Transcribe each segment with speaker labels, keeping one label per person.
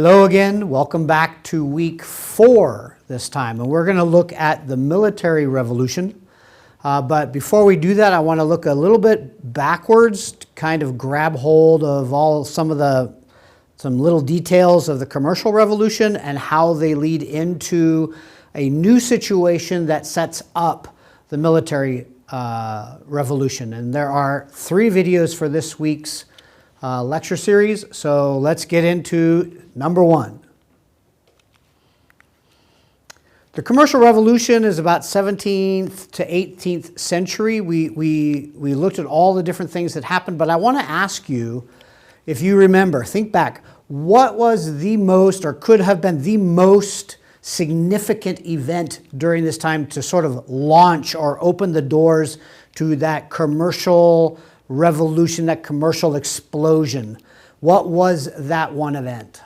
Speaker 1: Hello again, welcome back to week 4 this time, and we're going to look at the military revolution. But before we do that, I want to look a little bit backwards to kind of grab hold of some little details of the commercial revolution and how they lead into a new situation that sets up the military revolution. And there are 3 videos for this week's lecture series, so let's get into number 1. The commercial revolution is about 17th to 18th century. We looked at all the different things that happened, but I want to ask you, if you remember, think back, what was the most or could have been the most significant event during this time to sort of launch or open the doors to that commercial revolution, that commercial explosion? What was that one event?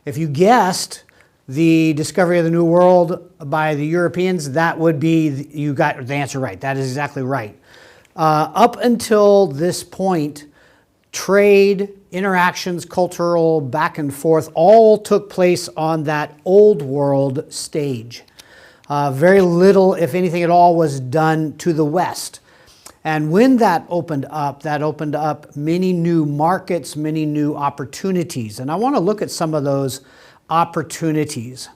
Speaker 1: If you guessed the discovery of the New World by the Europeans, that would be, you got the answer right. That is exactly right. Up until this point, trade, interactions, cultural back and forth, all took place on that old world stage. Very little, if anything at all, was done to the West. And when that opened up many new markets, many new opportunities. And I want to look at some of those opportunities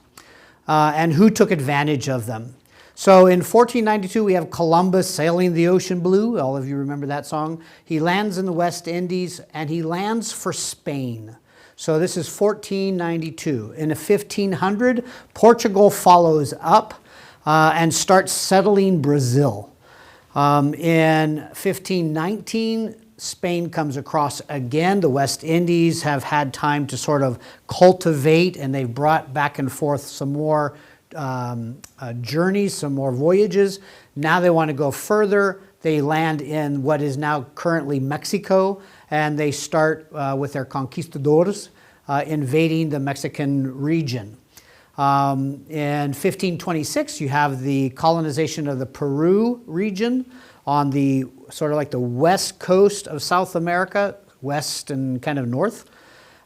Speaker 1: and who took advantage of them. So in 1492, we have Columbus sailing the ocean blue. All of you remember that song. He lands in the West Indies and he lands for Spain. So this is 1492. In 1500, Portugal follows up and starts settling Brazil. In 1519, Spain comes across again. The West Indies have had time to sort of cultivate, and they've brought back and forth some more journeys, some more voyages. Now they want to go further. They land in what is now currently Mexico, and they start with their conquistadors invading the Mexican region. In 1526, you have the colonization of the Peru region on the sort of like the west coast of South America, west and kind of north.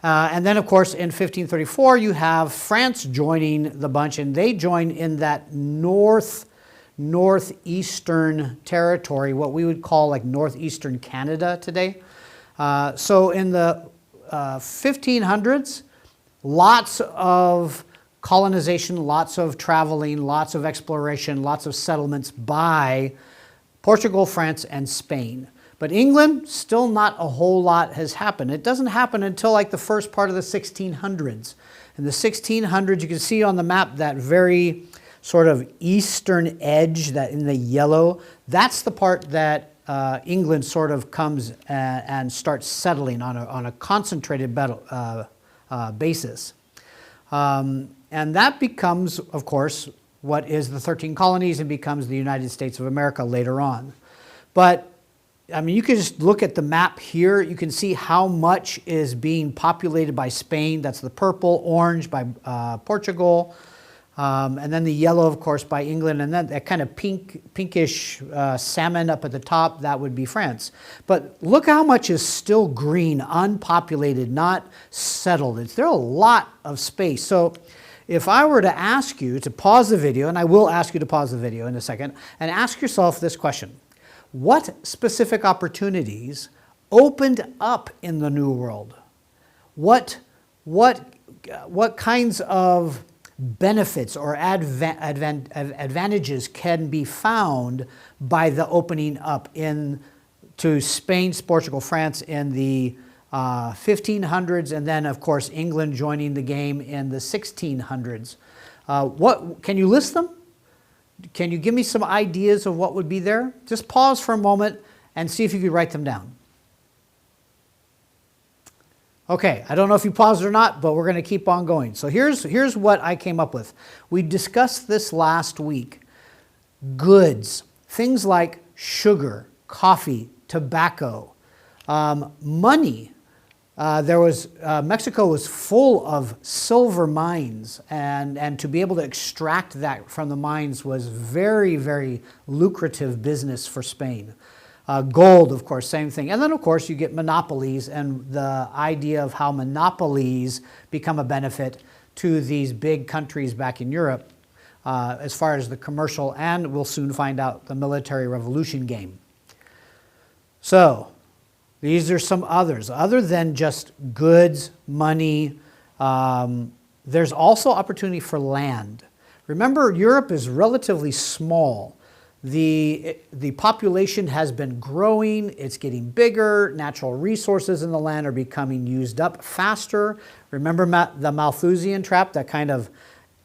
Speaker 1: And then, of course, in 1534, you have France joining the bunch, and they join in that northeastern territory, what we would call like northeastern Canada today. So in the 1500s, lots of colonization, lots of traveling, lots of exploration, lots of settlements by Portugal, France, and Spain. But England, still not a whole lot has happened. It doesn't happen until like the first part of the 1600s. In the 1600s, you can see on the map that very sort of eastern edge, that in the yellow, that's the part that England sort of comes and starts settling on a concentrated basis. And that becomes, of course, what is the 13 colonies and becomes the United States of America later on. But, I mean, you can just look at the map here. You can see how much is being populated by Spain. That's the purple, orange by Portugal, and then the yellow, of course, by England, and then that kind of pinkish salmon up at the top, that would be France. But look how much is still green, unpopulated, not settled. There's a lot of space. So if I were to ask you to pause the video, and I will ask you to pause the video in a second, and ask yourself this question: what specific opportunities opened up in the New World? What kinds of benefits or advantages can be found by the opening up to Spain, Portugal, France in the 1500s, and then, of course, England joining the game in the 1600s. Can you list them? Can you give me some ideas of what would be there? Just pause for a moment and see if you could write them down. Okay, I don't know if you paused or not, but we're going to keep on going. So here's what I came up with. We discussed this last week. Goods, things like sugar, coffee, tobacco, money. Mexico was full of silver mines, and to be able to extract that from the mines was very, very lucrative business for Spain. Gold, of course, same thing. And then, of course, you get monopolies and the idea of how monopolies become a benefit to these big countries back in Europe as far as the commercial and we'll soon find out the military revolution game. So these are some others. Other than just goods, money, there's also opportunity for land. Remember, Europe is relatively small. The population has been growing, it's getting bigger, natural resources in the land are becoming used up faster. Remember the Malthusian trap, that kind of,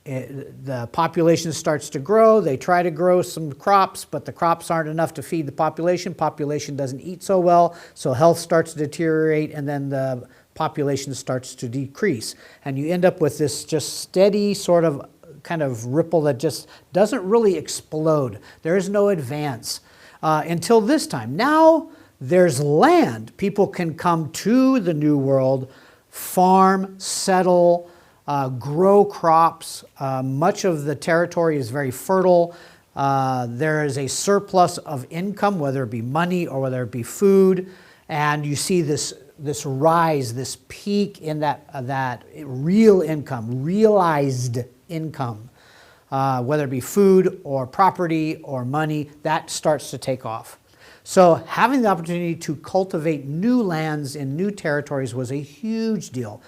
Speaker 1: the population starts to grow, they try to grow some crops, but the crops aren't enough to feed the population. Population doesn't eat so well, so health starts to deteriorate, and then the population starts to decrease. And you end up with this just steady sort of kind of ripple that just doesn't really explode. There is no advance until this time. Now there's land. People can come to the New World, farm, settle, grow crops. Much of the territory is very fertile. There is a surplus of income, whether it be money or whether it be food. And you see this rise, this peak in that real income, realized income, whether it be food or property or money, that starts to take off. So having the opportunity to cultivate new lands in new territories was a huge deal.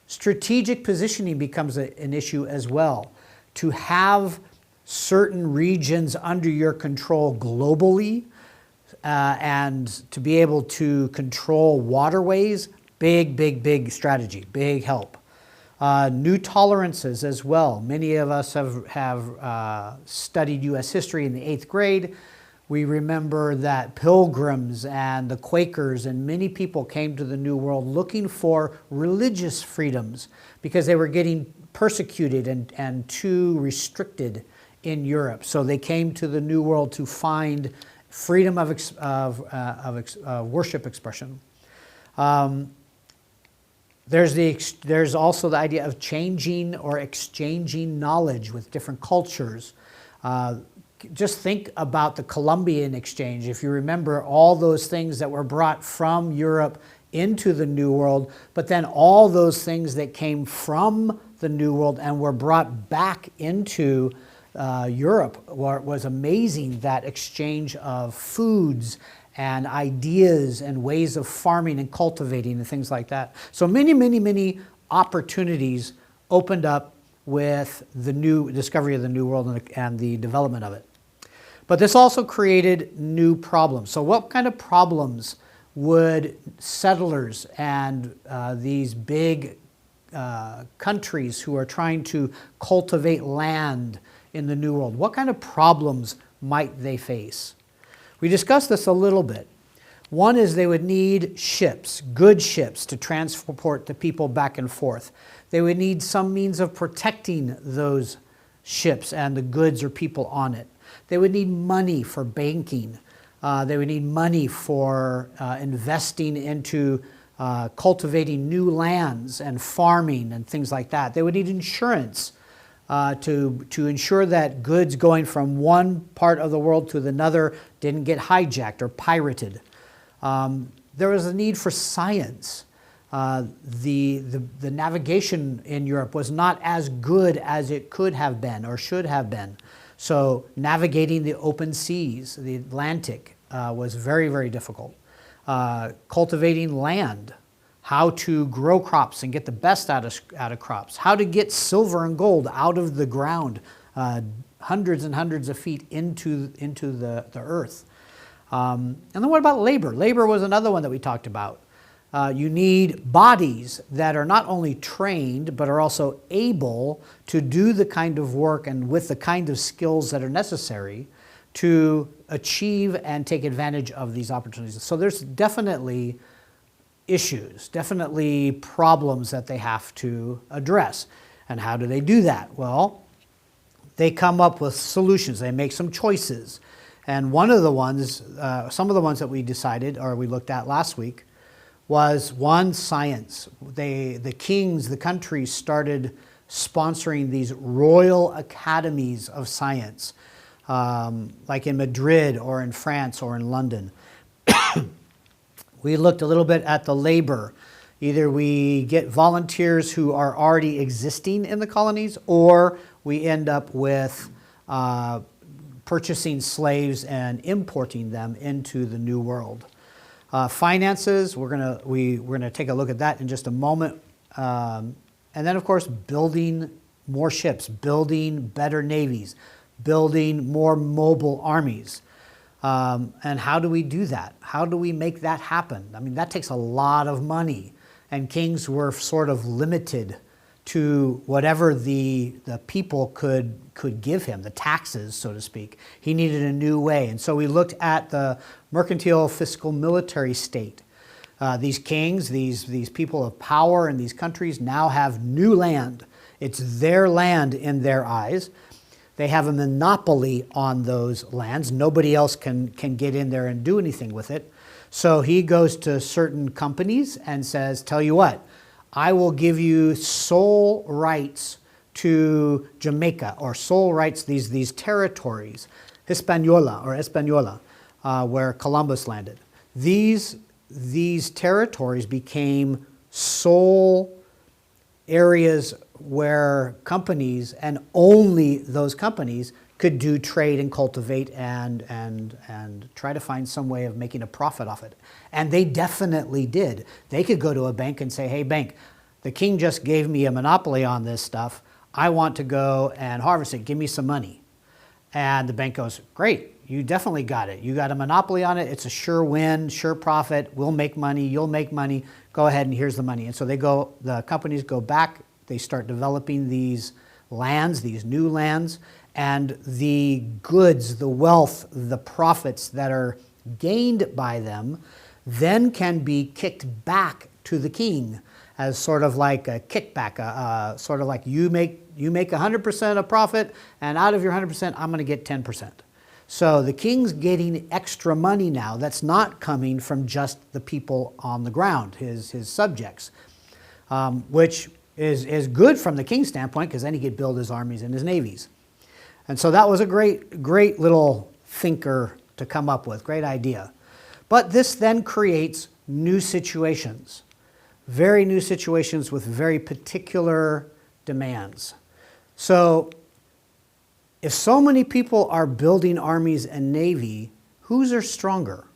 Speaker 1: Strategic positioning becomes an issue as well. To have certain regions under your control globally and to be able to control waterways, big strategy, big help. New tolerances as well. Many of us have studied U.S. history in the 8th grade. We remember that Pilgrims and the Quakers and many people came to the New World looking for religious freedoms because they were getting persecuted and too restricted in Europe. So they came to the New World to find freedom of worship expression. There's also the idea of changing or exchanging knowledge with different cultures. Just think about the Columbian exchange. If you remember all those things that were brought from Europe into the New World, but then all those things that came from the New World and were brought back into Europe, was amazing, that exchange of foods and ideas and ways of farming and cultivating and things like that. So many opportunities opened up with the new discovery of the New World and the development of it. But this also created new problems. So what kind of problems would settlers and these big countries who are trying to cultivate land in the New World, what kind of problems might they face? We discussed this a little bit. One is they would need ships, good ships, to transport the people back and forth. They would need some means of protecting those ships and the goods or people on it. They would need money for banking. They would need money for investing into cultivating new lands and farming and things like that. They would need insurance to ensure that goods going from one part of the world to another didn't get hijacked or pirated. There was a need for science. The navigation in Europe was not as good as it could have been or should have been. So navigating the open seas, the Atlantic, was very difficult. Cultivating land, how to grow crops and get the best out of crops, how to get silver and gold out of the ground, hundreds and hundreds of feet into the earth. And then what about labor? Labor was another one that we talked about. You need bodies that are not only trained, but are also able to do the kind of work and with the kind of skills that are necessary to achieve and take advantage of these opportunities. So there's definitely issues, definitely problems that they have to address. And how do they do that? Well, they come up with solutions. They make some choices. And one of the ones, some of the ones that we decided or we looked at last week was one, science. The kings, the countries started sponsoring these royal academies of science, like in Madrid or in France or in London. We looked a little bit at the labor. Either we get volunteers who are already existing in the colonies, or we end up with purchasing slaves and importing them into the New World. Finances, we're gonna take a look at that in just a moment. And then, of course, building more ships, building better navies, building more mobile armies. And how do we do that? How do we make that happen? I mean, that takes a lot of money, and kings were sort of limited to whatever the people could give him, the taxes, so to speak. He needed a new way. And so we looked at the mercantile, fiscal, military state. These kings, these people of power in these countries now have new land. It's their land in their eyes. They have a monopoly on those lands. Nobody else can get in there and do anything with it. So he goes to certain companies and says, tell you what, I will give you sole rights to Jamaica, or sole rights, these territories, Hispaniola, where Columbus landed. These territories became sole areas where companies, and only those companies, could do trade and cultivate and try to find some way of making a profit off it. And they definitely did. They could go to a bank and say, hey, bank, the king just gave me a monopoly on this stuff. I want to go and harvest it. Give me some money. And the bank goes, great, you definitely got it. You got a monopoly on it. It's a sure win, sure profit. We'll make money. You'll make money. Go ahead and here's the money. And so the companies go back. They start developing these lands, these new lands, and the goods, the wealth, the profits that are gained by them then can be kicked back to the king as sort of like a kickback, sort of like you make 100% of profit, and out of your 100%, I'm going to get 10%. So the king's getting extra money now that's not coming from just the people on the ground, his subjects, which is good from the king's standpoint, because then he could build his armies and his navies. And so that was a great little thinker to come up with, great idea. But this then creates new situations, very new situations with very particular demands. So if so many people are building armies and navy, whose are stronger?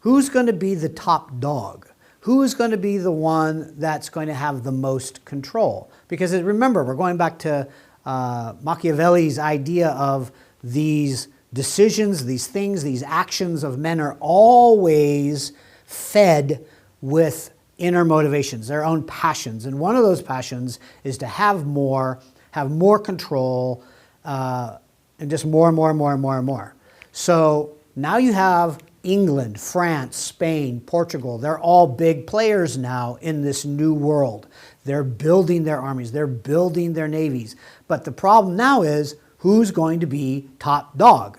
Speaker 1: Who's going to be the top dog? Who is going to be the one that's going to have the most control? Because remember, we're going back to Machiavelli's idea of these decisions, these things, these actions of men are always fed with inner motivations, their own passions. And one of those passions is to have more control, and just more and more and more and more and more. So now you have England, France, Spain, Portugal. They're all big players now in this new world. They're building their armies. They're building their navies. But the problem now is, who's going to be top dog?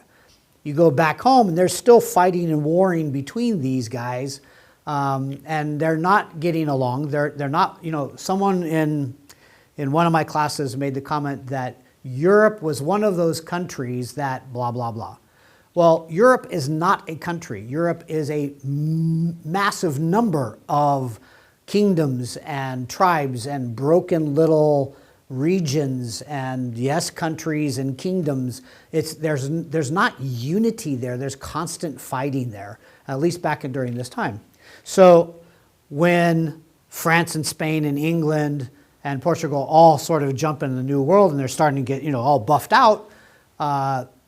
Speaker 1: You go back home and they're still fighting and warring between these guys, and they're not getting along. They're not, someone in one of my classes made the comment that Europe was one of those countries that blah, blah, blah. Well, Europe is not a country. Europe is a massive number of kingdoms and tribes and broken little regions and, yes, countries and kingdoms. There's not unity there. There's constant fighting there, at least back during this time. So when France and Spain and England and Portugal all sort of jump into the new world and they're starting to get, all buffed out,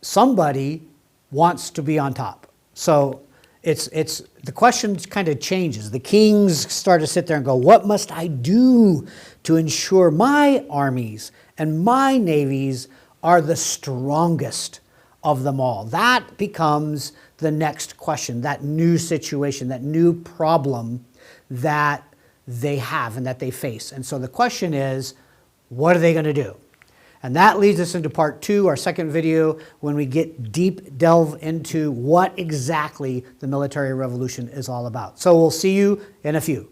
Speaker 1: somebody wants to be on top. So the question kind of changes. The kings start to sit there and go, what must I do to ensure my armies and my navies are the strongest of them all? That becomes the next question, that new situation, that new problem that they have and that they face. And so the question is, what are they going to do? And that leads us into part 2, our second video, when we get delve into what exactly the military revolution is all about. So we'll see you in a few.